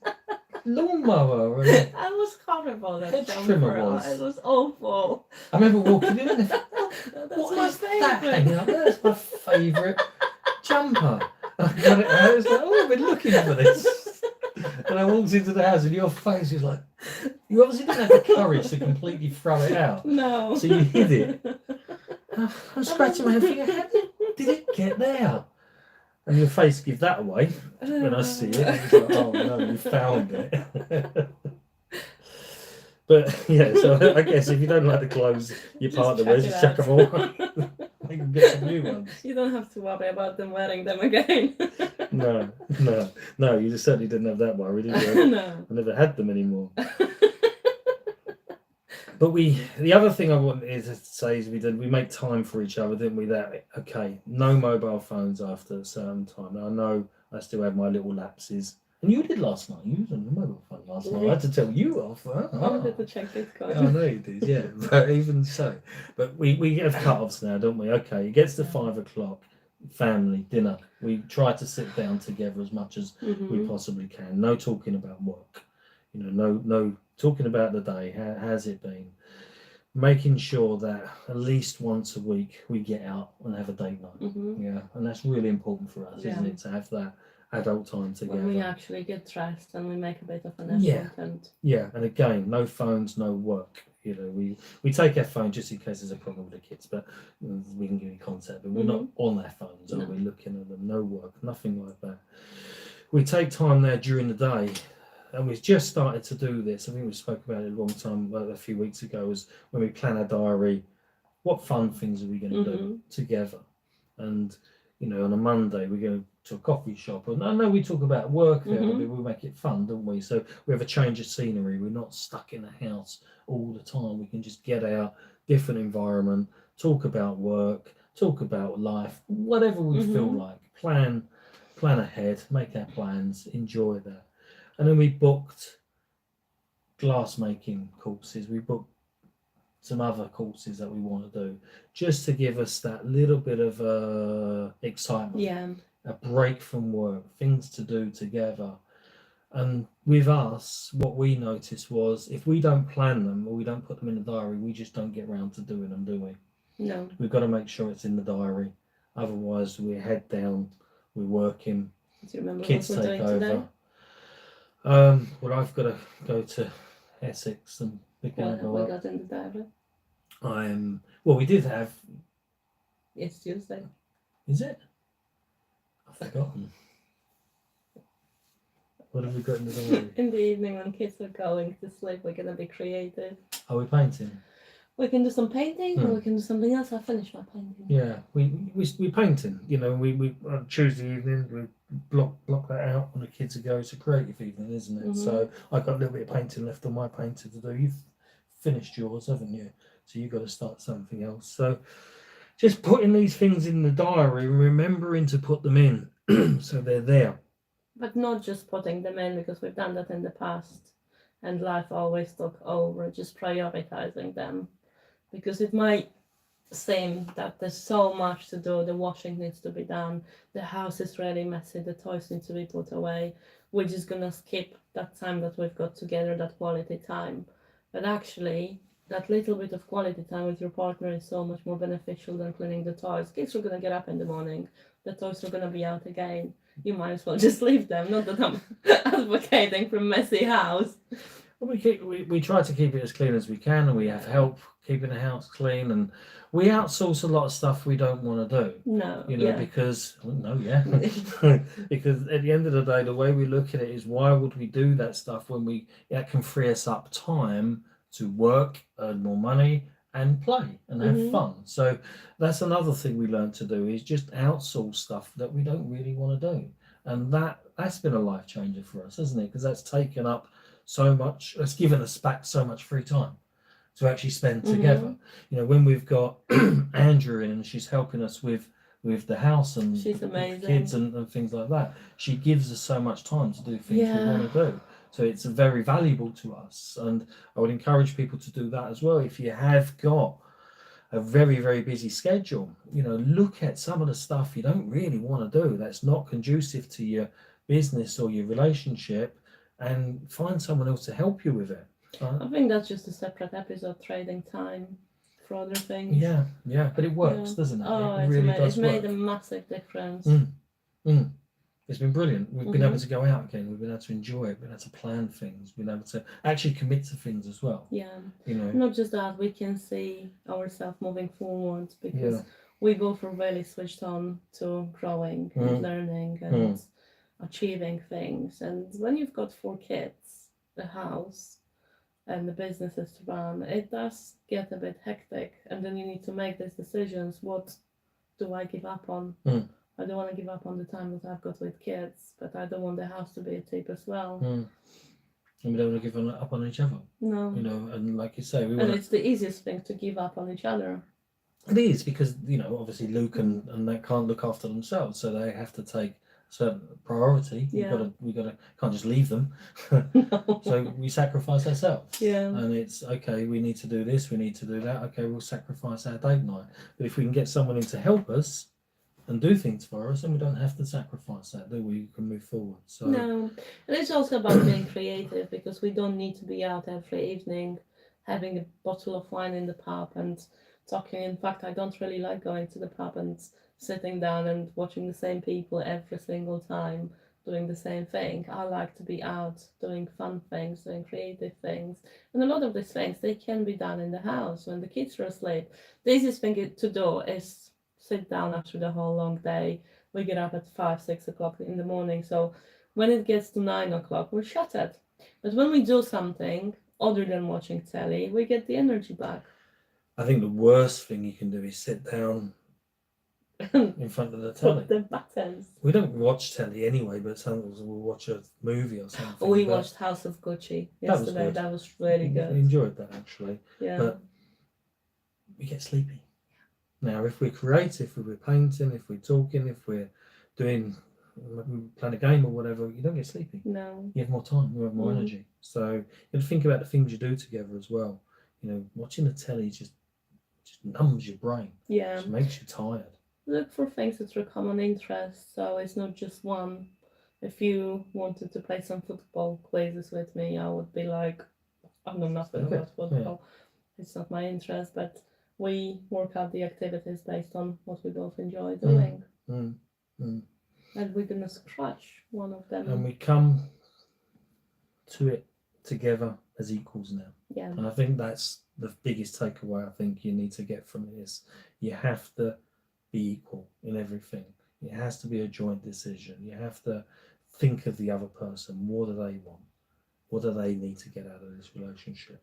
lawnmower. And It was horrible. That hedge trimmer jumper. was. It was awful. I remember walking in and That's what my is that favourite. hanging up there? That's my favourite jumper. I got it out. I was like, oh, I've been looking for this. And I walked into the house and your face was like, you obviously didn't have the courage to completely throw it out. No. So you hid it. I'm scratching my head thinking, how did it get there? And your face give that away when I see it. I was like, oh no, you found it. But yeah, so I guess if you don't like the clothes your Just partner chuck wears, it just chuck out. them all. You can get some new ones. You don't have to worry about them wearing them again. No, you just certainly didn't have that worry, did you? No. I never had them anymore. But the other thing I wanted to say is we make time for each other, didn't we? That okay, no mobile phones after a certain time. Now, I know I still have my little lapses, and you did last night. You was on your mobile phone last night. I had to tell you off. I wanted to check this code. I know you did, yeah. But even so, but we have cut-offs now, don't we? Okay, it gets to 5 o'clock. Family dinner. We try to sit down together as much as we possibly can. No talking about work. No talking about the day. How has it been? Making sure that at least once a week we get out and have a date night. Yeah, and that's really important for us, isn't it? To have that adult time together. When we actually get dressed and we make a bit of an effort. And again, no phones, no work. We take our phone just in case there's a problem with the kids, but we can give you contact. But we're not on our phones, are we? Looking at them, no work, nothing like that. We take time there during the day, and we've just started to do this. I think we spoke about it a long time, a few weeks ago, was when we plan our diary. What fun things are we going to do together? And on a Monday we go to a coffee shop, and I know we talk about work there, but we make it fun, don't we? So we have a change of scenery. We're not stuck in the house all the time. We can just get out, different environment, talk about work, talk about life, whatever we feel like. Plan ahead, make our plans, enjoy that. And then we booked glass making courses. We booked some other courses that we want to do, just to give us that little bit of excitement, a break from work, things to do together. And with us, what we noticed was if we don't plan them or we don't put them in the diary, we just don't get around to doing them, do we? No. We've got to make sure it's in the diary. Otherwise, we're head down, we're working, do you remember kids what we're take doing over. Today? Well, I've got to go to Essex and pick What Annabelle we up. got in the diary? Well, we did have. It's Tuesday. Is it? I've forgotten. What have we got in the diary? In the evening when kids are going to sleep, we're gonna be creative. Are we painting? We can do some painting, or we can do something else. I finished my painting. Yeah, we painting. We on Tuesday evening we block that out when the kids are going. It's a creative evening, isn't it? So I've got a little bit of painting left on my painting to do. You've finished yours, haven't you? So you've got to start something else. So just putting these things in the diary and remembering to put them in so they're there. But not just putting them in, because we've done that in the past and life always took over, just prioritizing them. Because it might seem that there's so much to do, the washing needs to be done, the house is really messy, the toys need to be put away. We're just gonna skip that time that we've got together, that quality time. But actually, that little bit of quality time with your partner is so much more beneficial than cleaning the toys. Kids are gonna get up in the morning, the toys are gonna be out again. You might as well just leave them. Not that I'm advocating for a messy house. We try to keep it as clean as we can, and we have help keeping the house clean, and we outsource a lot of stuff we don't want to do. No, You know, yeah. because because at the end of the day, the way we look at it is, why would we do that stuff when that can free us up time to work, earn more money, and play and have Mhm. fun. So that's another thing we learned to do, is just outsource stuff that we don't really want to do, and that's been a life changer for us, hasn't it? Because that's taken up so much. It's given us back so much free time to actually spend together. Mhm. You know, when we've got Andrew in and she's helping us with the house and She's with the amazing. kids and things like that, she gives us so much time to do things we Yeah. want to do. So it's very valuable to us, and I would encourage people to do that as well. If you have got a very, very busy schedule, you know, look at some of the stuff you don't really want to do, that's not conducive to your business or your relationship, and find someone else to help you with it. I think that's just a separate episode, trading time for other things. Yeah, but it works, doesn't it? Oh, It really does it's made work. a massive difference. Mm. It's been brilliant. We've been able Mhm. to go out again. We've been able to enjoy it. We've been able to plan things. We've been able to actually commit to things as well. Yeah. You know. Not just that, we can see ourselves moving forward because Yeah. we both are really switched on to growing and learning and achieving things. And when you've got 4 kids, a house, and the businesses to run, it does get a bit hectic. And then you need to make these decisions. What do I give up on? I don't want to give up on the time that I've got with kids, but I don't want the house to be a tip as well. And we don't want to give up on each other. No. You know, and like you say, and it's the easiest thing to give up on each other. It is, because, you know, obviously Luke and that can't look after themselves, so they have to take certain priority. Yeah. We gotta can't just leave them. No. So we sacrifice ourselves. Yeah. And it's okay, we need to do this, we need to do that. Okay, we'll sacrifice our date night. But if we can get someone in to help us and do things for us, then we don't have to sacrifice that, do we? We can move forward. So No. And it's also about being creative, because we don't need to be out every evening having a bottle of wine in the pub and talking. In fact, I don't really like going to the pub and sitting down and watching the same people every single time doing the same thing. I like to be out doing fun things, doing creative things. And a lot of these things, they can be done in the house when the kids are asleep. The easiest thing to do is sit down after the whole long day. We get up at 5, 6 o'clock in the morning. So when it gets to 9 o'clock, we're shattered. But when we do something other than watching telly, we get the energy back. I think the worst thing you can do is sit down in front of the telly. The buttons. We don't watch telly anyway, but sometimes we'll watch a movie or something. We watched House of Gucci yesterday. That was really good. I enjoyed that, actually. Yeah. But we get sleepy. Now, if we're creative, if we're painting, if we're talking, if we're playing a game or whatever, you don't get sleepy. No. You have more time, you have more energy. So you have to think about the things you do together as well. You know, watching the telly just numbs your brain. Yeah. Just makes you tired. Look for things that are common interests, so it's not just one. If you wanted to play some football quizzes with me, I would be like, I know nothing about football. Yeah. It's not my interest, but we work out the activities based on what we both enjoy doing. And we're going to scratch one of them. And we come to it together as equals now. Yeah. And I think that's the biggest takeaway I think you need to get from this. You have to be equal in everything. It has to be a joint decision. You have to think of the other person. What do they want? What do they need to get out of this relationship?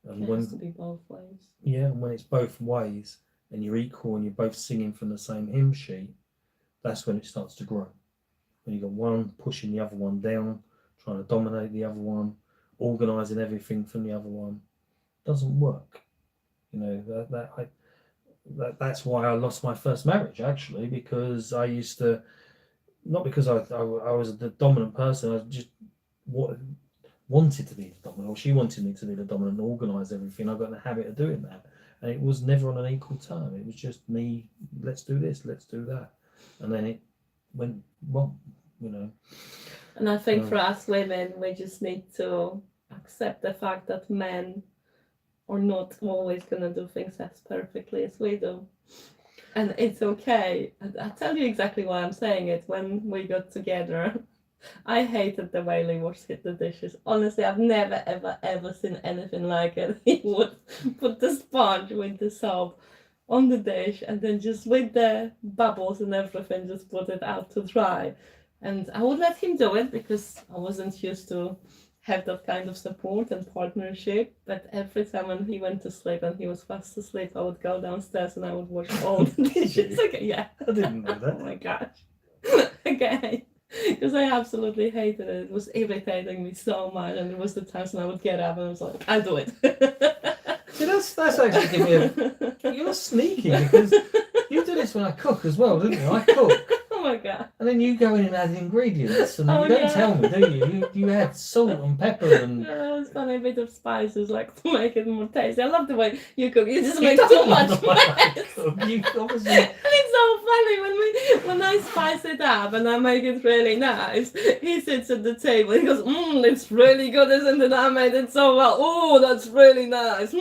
And it has to be both ways. Yeah, and when it's both ways and you're equal and you're both singing from the same hymn sheet, that's when it starts to grow. When you've got one pushing the other one down, trying to dominate the other one, organising everything from the other one, it doesn't work. You know, that's why I lost my first marriage, actually, because I used to, not because I was the dominant person, I just wanted to be the dominant, or she wanted me to be the dominant and organise everything. I got in the habit of doing that, and it was never on an equal term. It was just me, let's do this, let's do that, and then it went wrong, you know. And I think for us women, we just need to accept the fact that men are not always going to do things as perfectly as we do. And it's okay. I'll tell you exactly why I'm saying it. When we got together, I hated the way Lee washed the dishes. Honestly, I've never, ever, ever seen anything like it. He would put the sponge with the soap on the dish and then just with the bubbles and everything, just put it out to dry. And I would let him do it because I wasn't used to have that kind of support and partnership. But every time when he went to sleep and he was fast asleep, I would go downstairs and I would wash all the dishes. Okay, yeah. I didn't know that. Oh my gosh. Okay. Because I absolutely hated it. It was irritating me so much, and it was the times when I would get up and I was like, I'll do it. See, that's actually giving me a. You're sneaky because you do this when I cook as well, don't you? I cook. Oh my god. And then you go in and add ingredients, and Oh, you don't yeah. tell me, do you? You add salt and pepper and. It's funny, a bit of spices, like to make it more tasty. I love the way you cook. You just He make doesn't too love much the way I mess. cook. You obviously. And it's so funny when I spice it up and I make it really nice. He sits at the table. He goes, it's really good, isn't it? I made it so well. Oh, that's really nice.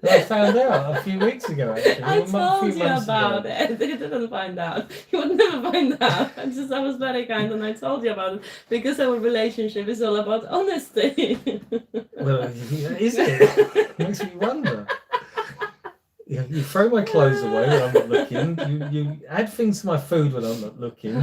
I found out a few weeks ago. Actually, I a told few you months about ago. it. He didn't find out. He would never find out. I was very kind and I told you about it because our relationship is all about honesty. Well, is it? Makes me wonder. You throw my clothes away when I'm not looking. You add things to my food when I'm not looking.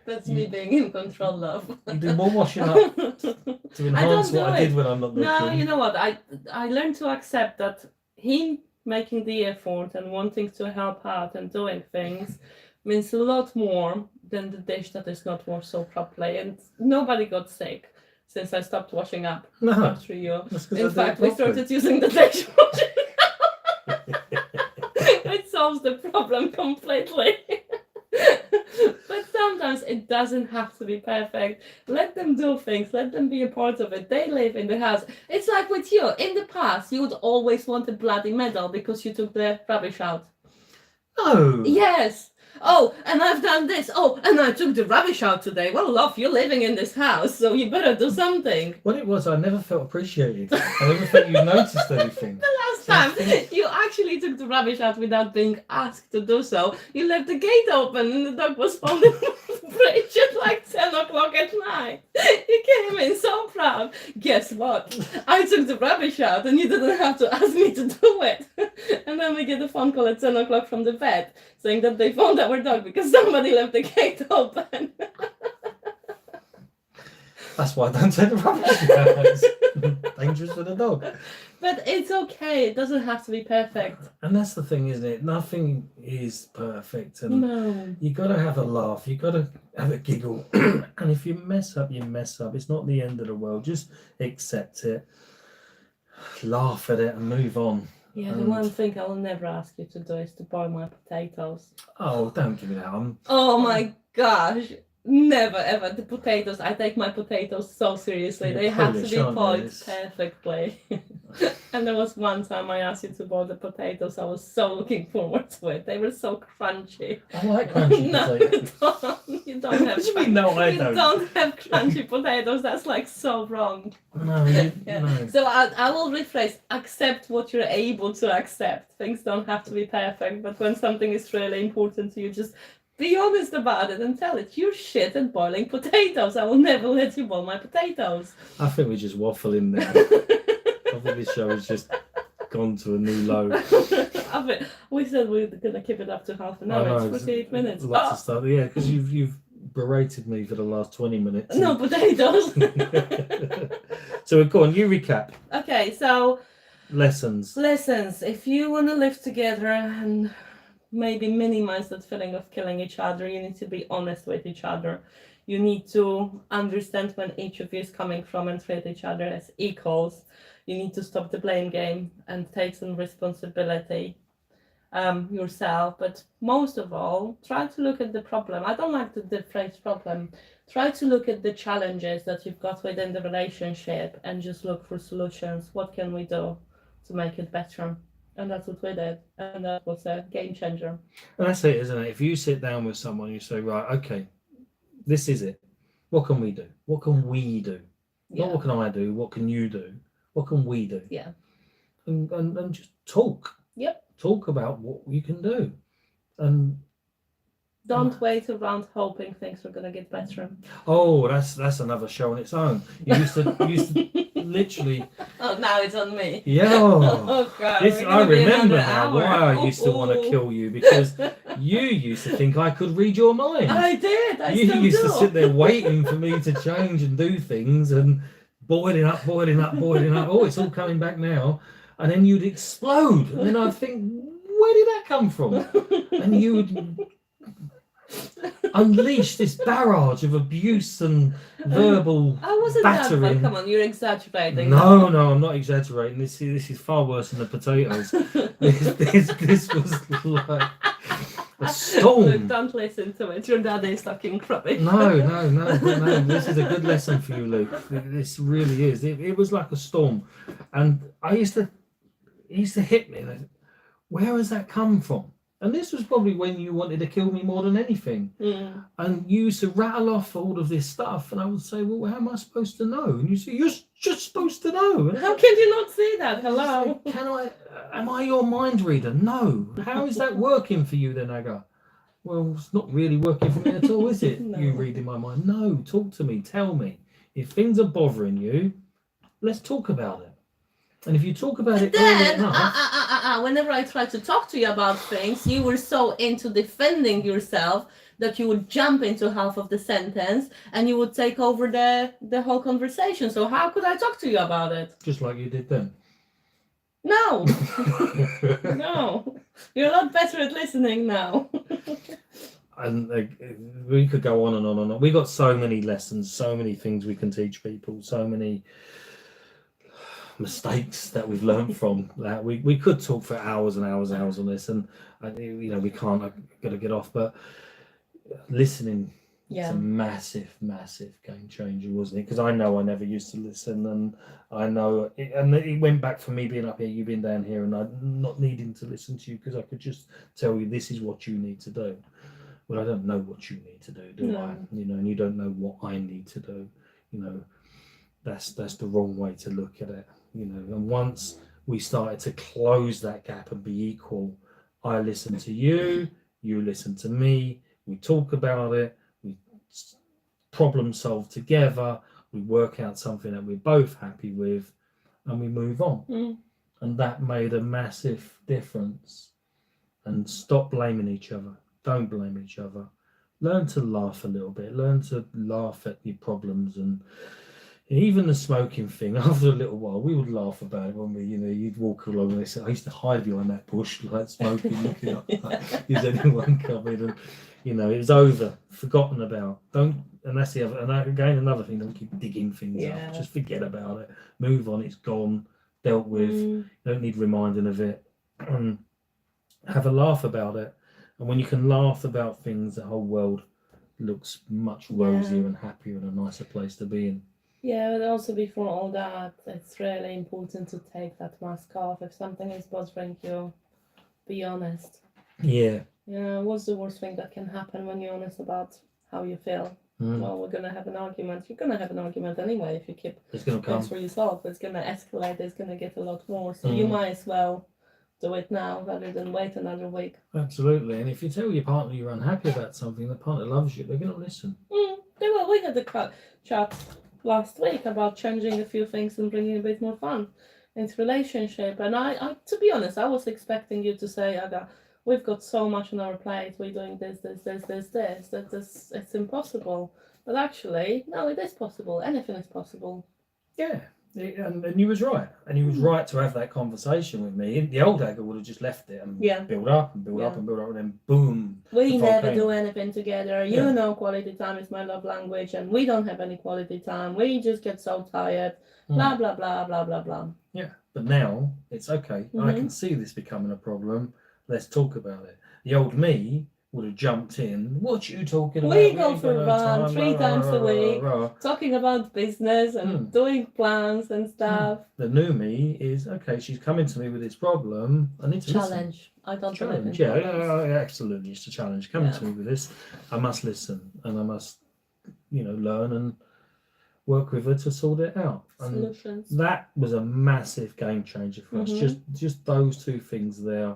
That's me being in control, love. You do more washing up to enhance what I did when I'm not looking. No, you know what? I learned to accept that him making the effort and wanting to help out and doing things means a lot more than the dish that is not washed so properly. And nobody got sick since I stopped washing up No, after you. that's 'cause I In do fact, it we properly. started using the dishwasher. It solves the problem completely. But sometimes it doesn't have to be perfect. Let them do things, let them be a part of it. They live in the house. It's like with you. In the past, you would always want a bloody medal because you took the rubbish out. No. Yes. Oh, and I've done this. Oh, and I took the rubbish out today. Well, love, you're living in this house, so you better do something. What it was, I never felt appreciated. I never felt you noticed anything. Last time, you actually took the rubbish out without being asked to do so. You left the gate open and the dog was found in the fridge at like 10 o'clock at night. You came in so proud. Guess what? I took the rubbish out and you didn't have to ask me to do it. And then we get a phone call at 10 o'clock from the vet saying that they found our dog because somebody left the gate open. That's why I don't take the rubbish out. It's dangerous for the dog. But it's okay. It doesn't have to be perfect. And that's the thing, isn't it? Nothing is perfect. And No. you got to have a laugh. You got to have a giggle. And if you mess up, you mess up. It's not the end of the world. Just accept it, laugh at it, and move on. Yeah, the one thing I will never ask you to do is to boil my potatoes. Oh, don't give me that. Oh my gosh. Never ever. The potatoes, I take my potatoes so seriously. You're they have to Polish, be aren't boiled they? perfectly. And there was one time I asked you to boil the potatoes. I was so looking forward to it. They were so crunchy. I like crunchy No, potatoes. you don't have What do you mean, no, I you don't have crunchy potatoes. That's like so wrong. No, Yeah. no. So I will rephrase, accept what you're able to accept. Things don't have to be perfect, but when something is really important to you, just be honest about it and tell it. You're shit at boiling potatoes. I will never let you boil my potatoes. I think we're just waffling now. I think this show has just gone to a new low. We said we were going to keep it up to half an I hour. know, It's 48 minutes. Lots of stuff. Yeah, because you've berated me for the last 20 minutes. No potatoes. So go on, you recap. Okay, so Lessons. If you want to live together and maybe minimize that feeling of killing each other, you need to be honest with each other. You need to understand when each of you is coming from and treat each other as equals. You need to stop the blame game and take some responsibility yourself. But most of all, try to look at the problem. I don't like the phrase problem. Try to look at the challenges that you've got within the relationship and just look for solutions. What can we do to make it better? And that's what we did. And that was a game changer. And that's it, isn't it? If you sit down with someone, you say, right, okay, this is it. What can we do? What can we do? Yeah. Not what can I do? What can you do? What can we do? Yeah. And just talk. Yep. Talk about what you can do. And Don't wait around hoping things are gonna get better. Oh, that's another show on its own. You used to literally. Oh, now it's on me. Yeah. Oh God. This we're I gonna be remember another now hour. why I used to want to kill you, because you used to think I could read your mind. I did. I You still used do. to sit there waiting for me to change and do things and boiling up. Oh, it's all coming back now. And then you'd explode. And then I'd think, where did that come from? And you would unleash this barrage of abuse and verbal I wasn't that bad. battering. Come on, you're exaggerating. No, I'm not exaggerating. This is far worse than the potatoes. this was like a storm. Look, don't listen to it. Your dad is talking rubbish. No. This is a good lesson for you, Luke. This really is. It was like a storm, and it used to hit me. Like, where has that come from? And this was probably when you wanted to kill me more than anything. Mm. And you used to rattle off all of this stuff, and I would say, well, how am I supposed to know? And you say, you're just supposed to know. And How can you not see that? Hello. say, am I your mind reader? No. How is that working for you then, Aga? Well, it's not really working for me at all, is it? No. You reading my mind? No, talk to me, tell me. If things are bothering you, let's talk about it. And if you talk about it early enough... Whenever I tried to talk to you about things, you were so into defending yourself that you would jump into half of the sentence and you would take over the whole conversation. So how could I talk to you about it? Just like you did then. No. No. You're a lot better at listening now. And we could go on and on and on. We got so many lessons, so many things we can teach people, so many mistakes that we've learned from that. We could talk for hours and hours on this, and we can't. I've got to get off, but listening, it's a massive game changer, wasn't it? Because I know I never used to listen, and I know it went back for me being up here, you being down here, and I not needing to listen to you because I could just tell you this is what you need to do. Well, I don't know what you need to do, I? And you don't know what I need to do. That's the wrong way to look at it. And once we started to close that gap and be equal, I listen to you, you listen to me, we talk about it, we problem solve together, we work out something that we're both happy with, and we move on. And that made a massive difference. And stop blaming each other. Don't blame each other. Learn to laugh a little bit. Learn to laugh at your problems. And even the smoking thing, after a little while, we would laugh about it when you'd walk along and they said, I used to hide behind that bush, like smoking, looking up, is anyone coming? And, it was over, forgotten about. And that's the other, and again, another thing, don't keep digging things up. Just forget about it. Move on, it's gone, dealt with. You don't need reminding of it. Have a laugh about it. And when you can laugh about things, the whole world looks much rosier and happier and a nicer place to be in. Yeah, but also before all that, it's really important to take that mask off. If something is bothering you, be honest. Yeah. What's the worst thing that can happen when you're honest about how you feel? Well, we're going to have an argument. You're going to have an argument anyway if you keep things for yourself. It's going to escalate. It's going to get a lot more. So you might as well do it now rather than wait another week. Absolutely. And if you tell your partner you're unhappy about something, the partner loves you, they're going to listen. We had a chat last week about changing a few things and bringing a bit more fun into relationship. And I to be honest, I was expecting you to say, Aga, we've got so much on our plate, we're doing this, that it's impossible. But actually, no, it is possible. Anything is possible. Yeah. And you was right. And you was right to have that conversation with me. The old Aga would have just left it and build up, and then boom. We never do anything together. Quality time is my love language, and we don't have any quality time. We just get so tired. Blah, blah, blah, blah, blah, blah. Yeah. But now it's okay. I can see this becoming a problem. Let's talk about it. The old me would have jumped in. What you talking about? We go for a run 3 times a week, talking about business and doing plans and stuff. The new me is, okay, she's coming to me with this problem. I need to challenge. Listen. I don't challenge. Yeah, absolutely. It's a challenge. Coming to me with this, I must listen and I must, learn and work with her to sort it out. And solutions. That was a massive game changer for us. Just those two things there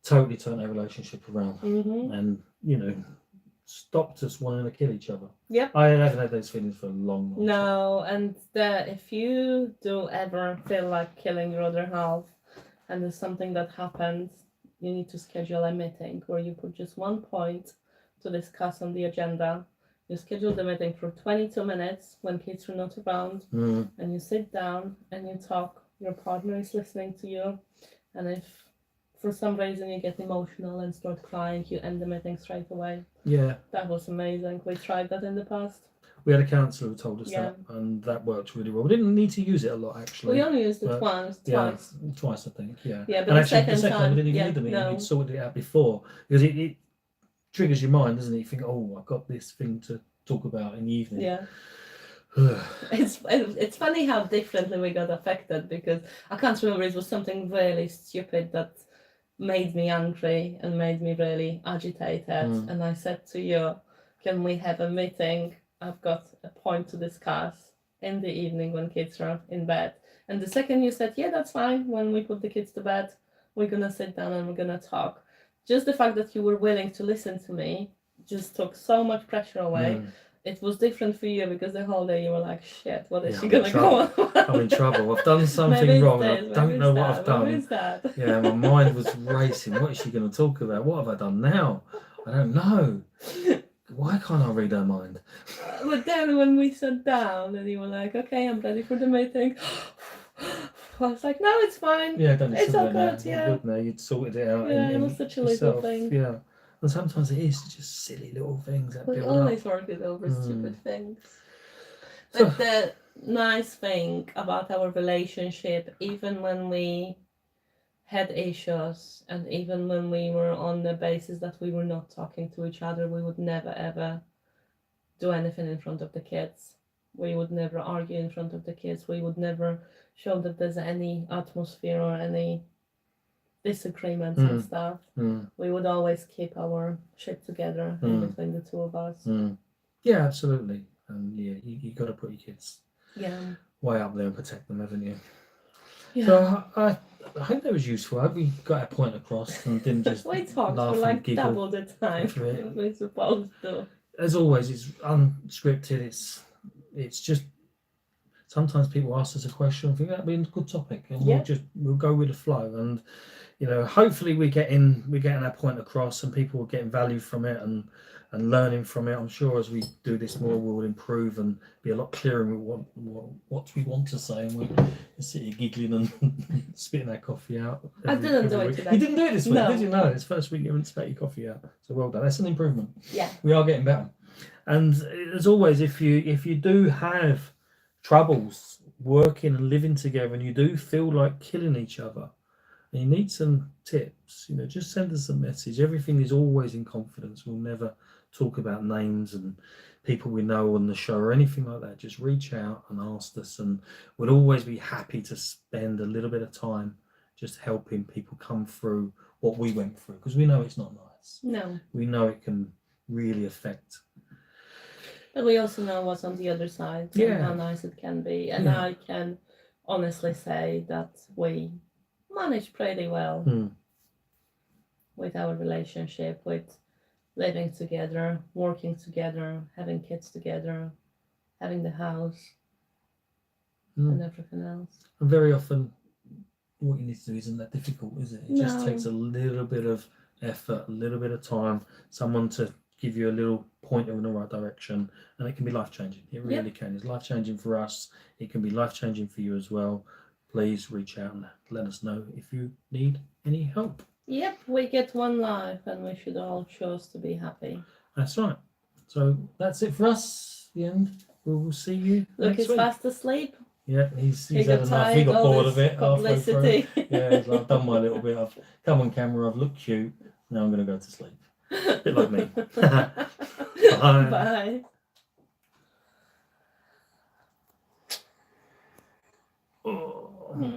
totally turned our relationship around, Mm-hmm. and stopped us wanting to kill each other. Yep. I haven't had those feelings for a long time. No, and if you do ever feel like killing your other half, and there's something that happens, you need to schedule a meeting where you put just one point to discuss on the agenda. You schedule the meeting for 22 minutes when kids are not around, and you sit down and you talk. Your partner is listening to you, and if for some reason you get emotional and start crying, you end the meeting straight away. Yeah. That was amazing. We tried that in the past. We had a counsellor who told us Yeah. that, and that worked really well. We didn't need to use it a lot, actually. We only used it twice. Twice, I think, yeah. Yeah, but and the actually, second time, we didn't even need the meeting. We'd sorted it out before, because it triggers your mind, doesn't it? You think, oh, I've got this thing to talk about in the evening. Yeah. It's funny how differently we got affected, because I can't remember, it was something really stupid that made me angry and made me really agitated, and I said to you, can we have a meeting? I've got a point to discuss in the evening when kids are in bed. And the second you said, yeah, that's fine, when we put the kids to bed, we're gonna sit down and we're gonna talk. Just the fact that you were willing to listen to me just took so much pressure away. It was different for you, because the whole day you were like, shit, what is she gonna go on? I'm in trouble. I've done something wrong. I don't know what I've done. What is that? Yeah, my mind was racing. What is she going to talk about? What have I done now? I don't know. Why can't I read her mind? But then when we sat down and you were like, okay, I'm ready for the meeting, I was like, no, it's fine. Yeah, don't it's all good. Yeah, good now. You'd sorted it out. Yeah, it was such a little thing. Yeah, and sometimes it is just silly little things that we build always up. work it over stupid things. But the nice thing about our relationship, even when we had issues, and even when we were on the basis that we were not talking to each other, we would never ever do anything in front of the kids. We would never argue in front of the kids. We would never show that there's any atmosphere or any disagreements and stuff. We would always keep our shit together in between the two of us. Yeah, absolutely. And yeah, you got to put your kids way up there and protect them, haven't you? Yeah. So I hope that was useful. I hope we got our point across and didn't just we talked laugh for like and giggle double the time we're supposed to. As always, it's unscripted. It's just sometimes people ask us a question and think that'd be a good topic, and we'll go with the flow. And hopefully we're getting our point across, and people are getting value from it and learning from it. I'm sure as we do this more, we'll improve and be a lot clearer with what we want to say, and we'll sit here giggling and spitting our coffee out. I didn't do it today. You didn't do it this week, no. did you? No, it's first week you haven't spat your coffee out. So well done. That's an improvement. Yeah. We are getting better. And as always, if you do have troubles working and living together, and you do feel like killing each other, and you need some tips, just send us a message. Everything is always in confidence. We'll never talk about names and people we know on the show or anything like that. Just reach out and ask us, and we'll always be happy to spend a little bit of time just helping people come through what we went through, because we know it's not nice. No. We know it can really affect. But we also know what's on the other side and how nice it can be. And I can honestly say that we managed pretty well with our relationship, with living together, working together, having kids together, having the house and everything else. And very often what you need to do isn't that difficult, is it? It just takes a little bit of effort, a little bit of time, someone to give you a little pointer in the right direction, and it can be life-changing. It really can. It's life-changing for us. It can be life-changing for you as well. Please reach out and let us know if you need any help. Yep, we get one life, and we should all choose to be happy. That's right. So that's it for us. The end. We will see you Luke next is week. fast asleep. Yeah, he's had enough. He got bored of it halfway through. Yeah, he's like, I've done my little bit. I've come on camera. I've looked cute. Now I'm going to go to sleep. A bit like me. Bye. Bye.